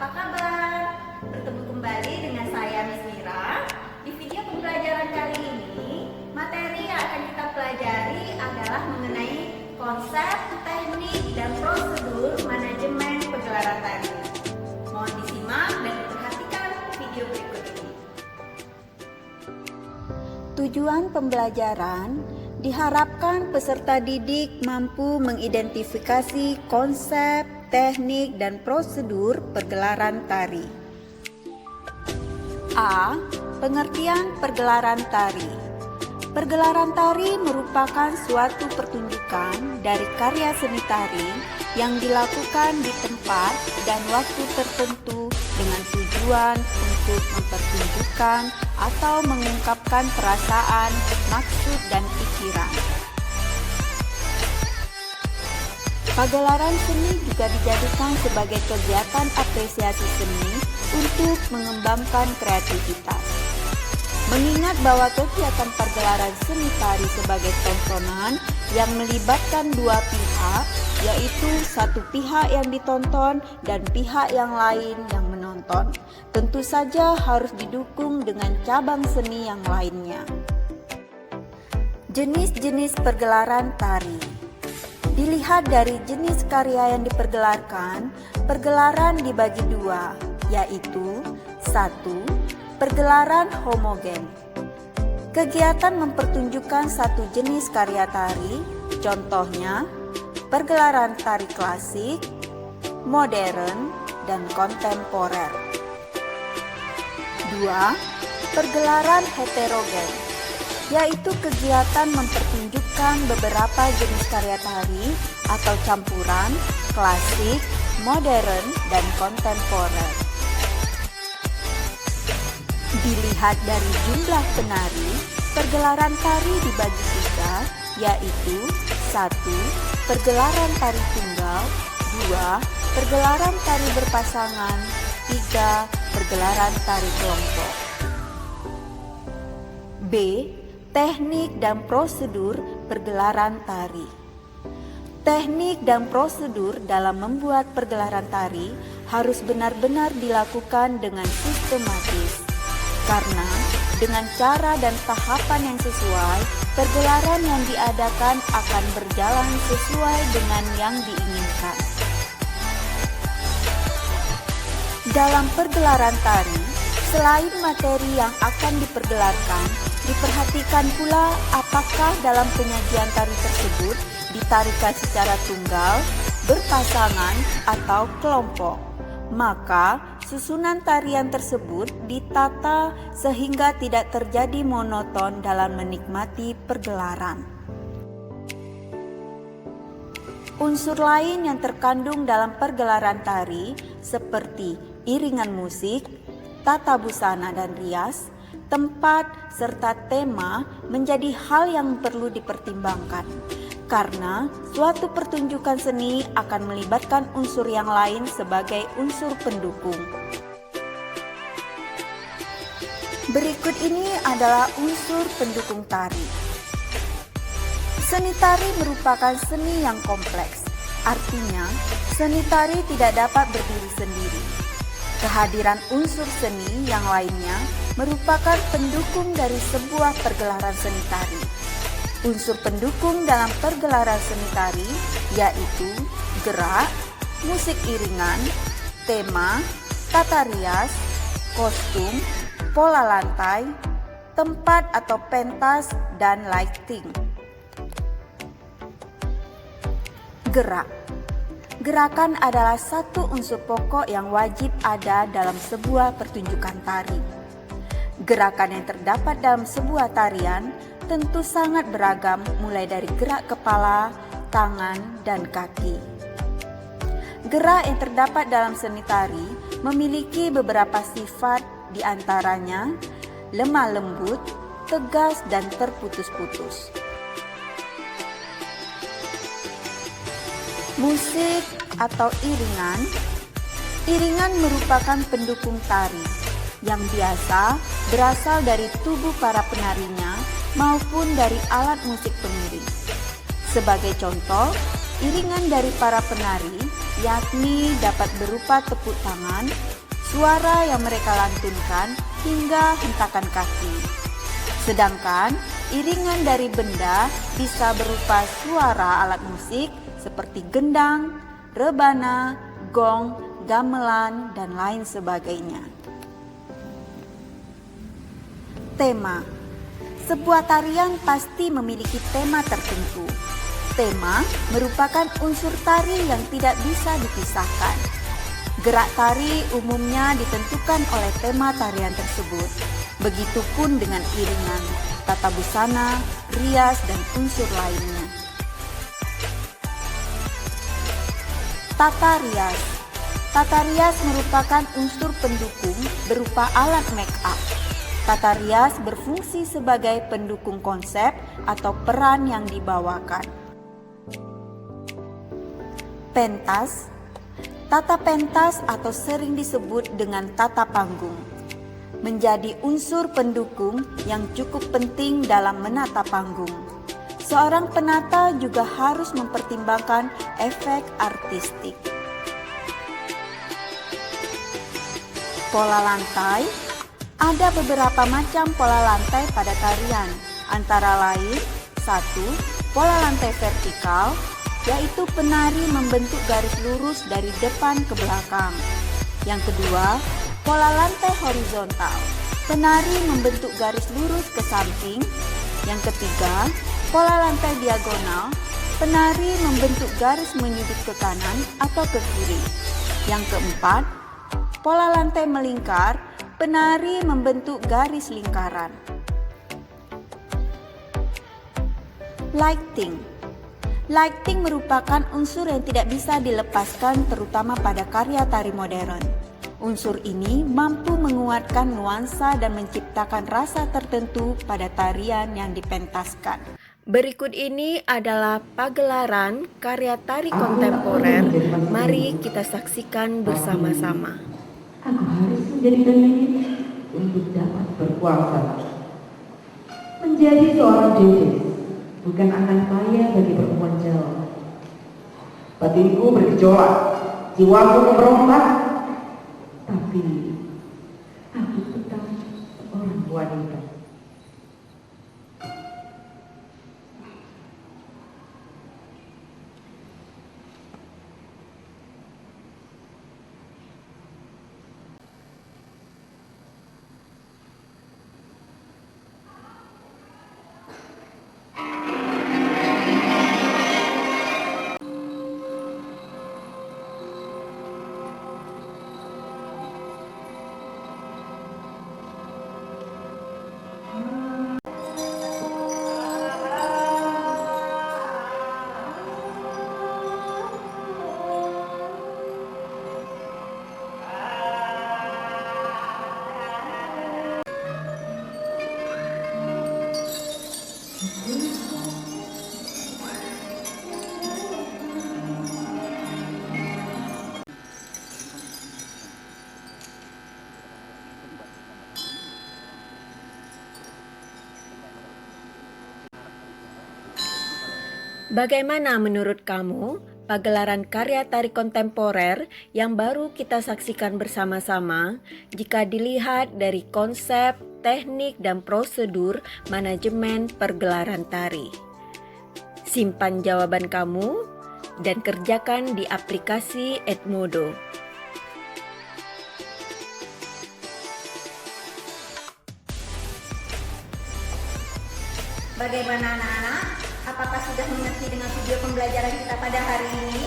apa kabar? Bertemu kembali dengan saya Miss Mira. Di video pembelajaran kali ini, materi yang akan kita pelajari adalah mengenai konsep, teknik, dan prosedur manajemen pegelaran tari. Mohon disimak dan diperhatikan video berikut ini. Tujuan pembelajaran diharapkan peserta didik mampu mengidentifikasi konsep, teknik, dan prosedur pergelaran tari. A. Pengertian pergelaran tari. Pergelaran tari merupakan suatu pertunjukan dari karya seni tari yang dilakukan di tempat dan waktu tertentu dengan tujuan untuk mempertunjukkan atau mengungkapkan perasaan, maksud, dan pikiran. Pagelaran seni juga dijadikan sebagai kegiatan apresiasi seni untuk mengembangkan kreativitas. Mengingat bahwa kegiatan pergelaran seni tari sebagai tontonan yang melibatkan dua pihak, yaitu satu pihak yang ditonton dan pihak yang lain yang menonton, tentu saja harus didukung dengan cabang seni yang lainnya. Jenis-jenis pergelaran tari. Dilihat dari jenis karya yang dipergelarkan, pergelaran dibagi dua, yaitu 1. Pergelaran homogen. Kegiatan mempertunjukkan satu jenis karya tari, contohnya pergelaran tari klasik, modern, dan kontemporer. 2. Pergelaran heterogen, yaitu kegiatan mempertunjukkan beberapa jenis karya tari atau campuran klasik, modern, dan kontemporer. Dilihat dari jumlah penari, pergelaran tari dibagi tiga, yaitu 1. Pergelaran tari tunggal, 2. Pergelaran tari berpasangan, 3. Pergelaran tari kelompok. B. Teknik dan prosedur pergelaran tari. Teknik dan prosedur dalam membuat pergelaran tari harus benar-benar dilakukan dengan sistematis. Karena dengan cara dan tahapan yang sesuai, pergelaran yang diadakan akan berjalan sesuai dengan yang diinginkan. Dalam pergelaran tari, selain materi yang akan dipergelarkan, diperhatikan pula apakah dalam penyajian tari tersebut ditarikan secara tunggal, berpasangan, atau kelompok. Maka susunan tarian tersebut ditata sehingga tidak terjadi monoton dalam menikmati pergelaran. Unsur lain yang terkandung dalam pergelaran tari seperti iringan musik, tata busana dan rias, tempat, serta tema menjadi hal yang perlu dipertimbangkan. Karena suatu pertunjukan seni akan melibatkan unsur yang lain sebagai unsur pendukung. Berikut ini adalah unsur pendukung tari. Seni tari merupakan seni yang kompleks. Artinya, seni tari tidak dapat berdiri sendiri. Kehadiran unsur seni yang lainnya merupakan pendukung dari sebuah pergelaran seni tari. Unsur pendukung dalam pergelaran seni tari yaitu gerak, musik iringan, tema, tata rias, kostum, pola lantai, tempat atau pentas, dan lighting. Gerak. Gerakan adalah satu unsur pokok yang wajib ada dalam sebuah pertunjukan tari. Gerakan yang terdapat dalam sebuah tarian tentu sangat beragam, mulai dari gerak kepala, tangan, dan kaki. Gerak yang terdapat dalam seni tari memiliki beberapa sifat, diantaranya lemah lembut, tegas, dan terputus-putus. Musik atau iringan. Iringan merupakan pendukung tari yang biasa berasal dari tubuh para penarinya maupun dari alat musik pengiring. Sebagai contoh, iringan dari para penari yakni dapat berupa tepuk tangan, suara yang mereka lantunkan, hingga hentakan kaki. Sedangkan iringan dari benda bisa berupa suara alat musik seperti gendang, rebana, gong, gamelan, dan lain sebagainya. Tema. Sebuah tarian pasti memiliki tema tertentu. Tema merupakan unsur tari yang tidak bisa dipisahkan. Gerak tari umumnya ditentukan oleh tema tarian tersebut. Begitupun dengan iringan, tata busana, rias, dan unsur lainnya. Tata rias. Tata rias merupakan unsur pendukung berupa alat make up. Tata rias berfungsi sebagai pendukung konsep atau peran yang dibawakan. Pentas. Tata pentas atau sering disebut dengan tata panggung menjadi unsur pendukung yang cukup penting dalam menata panggung. Seorang penata juga harus mempertimbangkan efek artistik. Pola lantai. Ada beberapa macam pola lantai pada tarian, antara lain 1. Pola lantai vertikal, yaitu penari membentuk garis lurus dari depan ke belakang. Yang kedua, pola lantai horizontal, penari membentuk garis lurus ke samping. Yang ketiga, pola lantai diagonal, penari membentuk garis menyudut ke kanan atau ke kiri. Yang keempat, pola lantai melingkar, penari membentuk garis lingkaran. Lighting. Lighting merupakan unsur yang tidak bisa dilepaskan terutama pada karya tari modern. Unsur ini mampu menguatkan nuansa dan menciptakan rasa tertentu pada tarian yang dipentaskan. Berikut ini adalah pagelaran karya tari kontemporer. Mari kita saksikan bersama-sama. Aku harus menjadi pemimpin untuk dapat berkuasa. Menjadi seorang diri bukan akan kaya bagi perempuan Jawa. Batinku bergejolak, jiwaku memberontak, tapi aku tetap seorang wanita. Bagaimana menurut kamu pagelaran karya tari kontemporer yang baru kita saksikan bersama-sama jika dilihat dari konsep, teknik, dan prosedur manajemen pergelaran tari? Simpan jawaban kamu dan kerjakan di aplikasi Edmodo. Bagaimana anak-anak? Apakah sudah mengerti dengan video pembelajaran kita pada hari ini?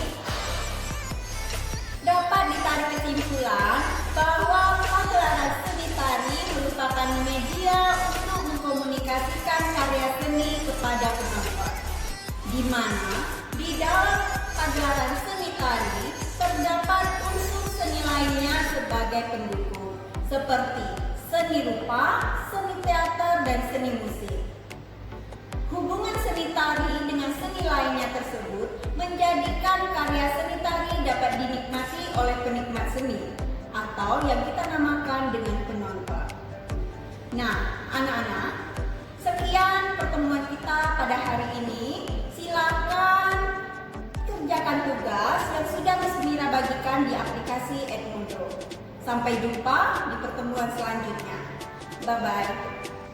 Dapat ditarik kesimpulan bahwa pagelaran seni tari merupakan media untuk mengkomunikasikan karya seni kepada penonton, di mana di dalam pagelaran seni tari terdapat unsur seni lainnya sebagai pendukung, seperti seni rupa, seni teater, dan seni musik. Hubungan seni tari dengan seni lainnya tersebut menjadikan karya seni tari dapat dinikmati oleh penikmat seni atau yang kita namakan dengan penonton. Nah, anak-anak, sekian pertemuan kita pada hari ini. Silakan kerjakan tugas yang sudah Miss Mira versi Edmundo. Sampai jumpa di pertemuan selanjutnya. Bye-bye.